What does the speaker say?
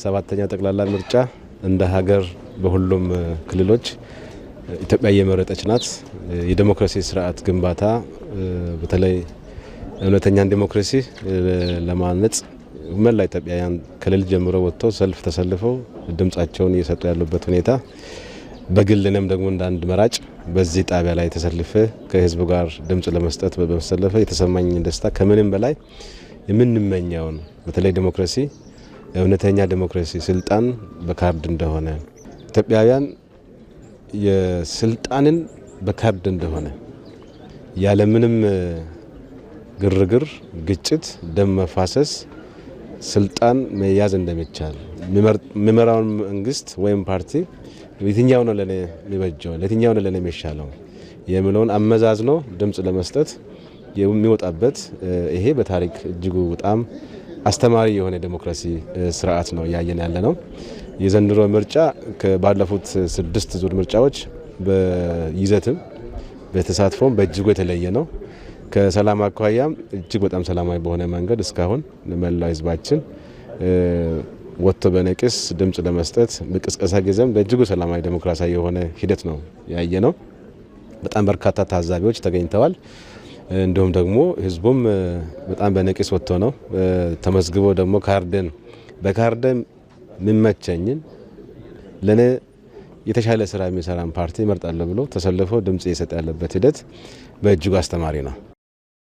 7ኛ ጠቅላላ ምርጫ እንደ ሀገር በሁሉም ክልሎች ኢትዮጵያ የመረጠች ናት። የዲሞክራሲ ስርዓት ግንባታ በተለይ እውነተኛ ዲሞክራሲ ለማነጽ መላ ኢትዮጵያውያን ክልል ጀምሮ ወጥተው ሰልፍ ተሰልፈው ድምጻቸውን እየሰጡ ያሉበት ሁኔታ በግልንም ደግሞ እንደ አንድ መራጭ በዚህ ጣቢያ ላይ ተሰልፈ ከህዝቡ ጋር ድምጽ ለመስጠት በመሰለፈ የተሰማኝ ደስታ ከምንም በላይ የምንመኘውን በተለይ ዲሞክራሲ እውነተኛ ዲሞክራሲ ስልጣን በካርድ እንደሆነ ኢትዮጵያውያን የስልጣንን በካርድ እንደሆነ ያለ ምንም ግርግር ግጭት ደም መፋሰስ ስልጣን መያዝ እንደሚቻል የሚመራውን መንግስት ወይም ፓርቲ የትኛው ነው ለኔ የሚበጀው ለየትኛው ነው ለኔ የሚሻለው የሚለውን አመዛዝኖ ድምጽ ለመስጠት የሚወጣበት ይሄ በታሪክ እጅጉ በጣም አስተማሪ የሆነ ዲሞክራሲ ስርዓት ነው ያየን ያለ ነው። የዘንድሮ ምርጫ ከባለፉት 6 ዙር ምርጫዎች በይዘትም በተሳትፎም በእጅጉ የተለየ ነው። ከሰላም አኳያም እጅግ በጣም ሰላማዊ በሆነ መንገድ እስካሁን ለመላው ህዝባችን ወጥቶ በነቂስ ድምጽ ለመስጠት በቅስቀሳ ጊዜም በእጅጉ ሰላማዊ ዲሞክራሲያዊ የሆነ ሂደት ነው ያየነው። በጣም በርካታ ታዛቢዎች ተገኝተዋል። እንዲሁም ደግሞ ህዝቡም በጣም በነቂስ ወጥቶ ነው ተመዝግቦ ደግሞ በካርደን የሚመቸኝን ለኔ የተሻለ ስራ የሚሰራን ፓርቲ እመርጣለሁ ብሎ ተሰልፎ ድምጽ እየሰጠ ያለበት ሂደት በእጅጉ አስተማሪ ነው።